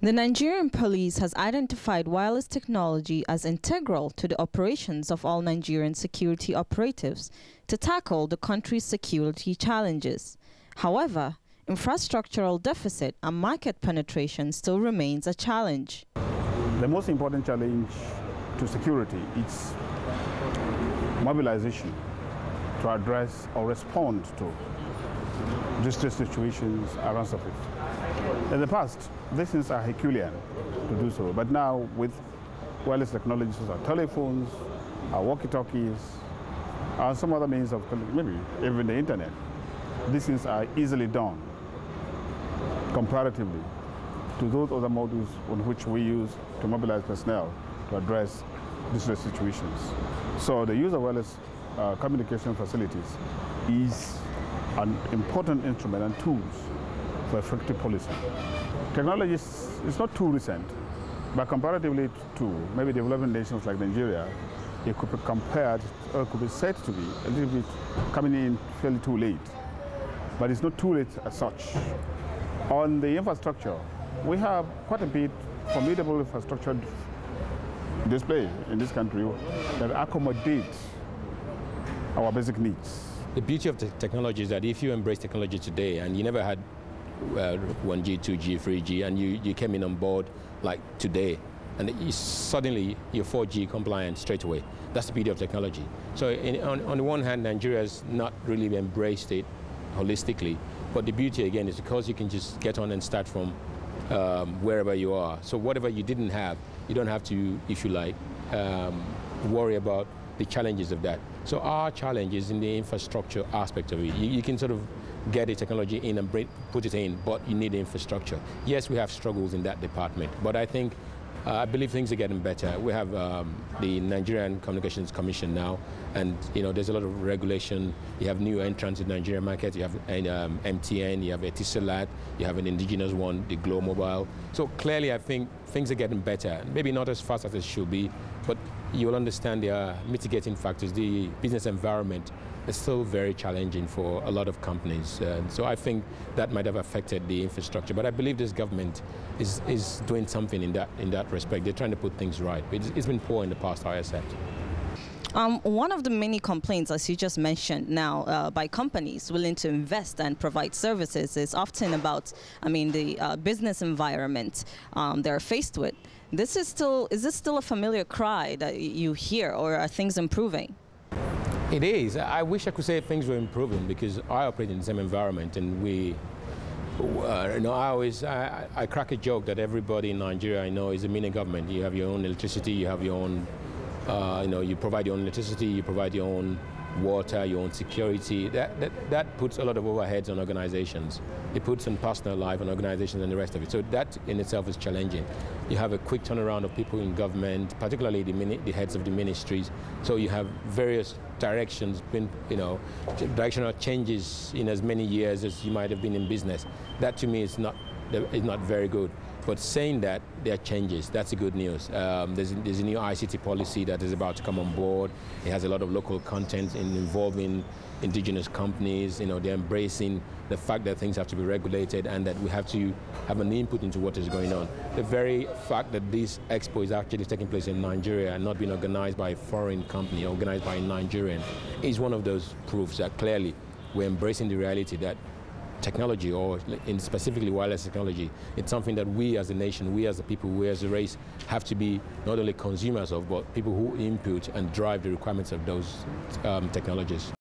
The Nigerian police has identified wireless technology as integral to the operations of all Nigerian security operatives to tackle the country's security challenges. However, infrastructural deficit and market penetration still remains a challenge. The most important challenge to security is mobilization to address or respond to distress situations around surface. In the past, these things are Herculean to do so, but now with wireless technologies, our telephones, our walkie-talkies, and some other means of, maybe even the internet, these things are easily done comparatively to those other models on which we use to mobilize personnel to address distress situations. So the use of wireless communication facilities is an important instrument and tools for effective policing. Technology is not too recent, but comparatively to maybe developing nations like Nigeria, it could be compared, or it could be said to be a little bit coming in fairly too late. But it's not too late as such. On the infrastructure, we have quite a bit formidable infrastructure display in this country that accommodates our basic needs. The beauty of the technology is that if you embrace technology today and you never had 1G, 2G, 3G, and you came in on board like today, and suddenly you're 4G compliant straight away. That's the beauty of technology. So on the one hand, Nigeria has not really embraced it holistically, but the beauty again is because you can just get on and start from wherever you are. So whatever you didn't have, you don't have to, if you like, worry about the challenges of that. So our challenge is in the infrastructure aspect of it. You can sort of get the technology in and put it in, but you need the infrastructure. Yes, we have struggles in that department, but I believe things are getting better. We have the Nigerian Communications Commission now, and there's a lot of regulation. You have new entrants in the Nigerian market. You have MTN, you have Etisalat, you have an indigenous one, the Glow Mobile. So clearly, I think things are getting better. Maybe not as fast as it should be, but you'll understand there are mitigating factors. The business environment is still very challenging for a lot of companies. So I think that might have affected the infrastructure. But I believe this government is doing something in that respect. They're trying to put things right. It's been poor in the past, I accept. One of the many complaints, as you just mentioned now, by companies willing to invest and provide services is often about, the business environment they're faced with. Is this still a familiar cry that you hear, or are things improving? It is. I wish I could say things were improving because I operate in the same environment, and I crack a joke that everybody in Nigeria I know is a mini government. You have your own electricity, you have your own, you provide your own electricity, you provide your own water, your own security. That puts a lot of overheads on organizations. It puts on personal life on organizations and the rest of it. So that in itself is challenging. You have a quick turnaround of people in government, particularly the heads of the ministries. So you have various directions, directional changes in as many years as you might have been in business. That to me is not very good. But saying that, there are changes. That's the good news. There's a new ICT policy that is about to come on board. It has a lot of local content involving indigenous companies. They're embracing the fact that things have to be regulated and that we have to have an input into what is going on. The very fact that this expo is actually taking place in Nigeria and not being organized by a foreign company, organized by a Nigerian, is one of those proofs that clearly we're embracing the reality that technology, or specifically wireless technology, it's something that we as a nation, we as a people, we as a race have to be not only consumers of, but people who input and drive the requirements of those technologies.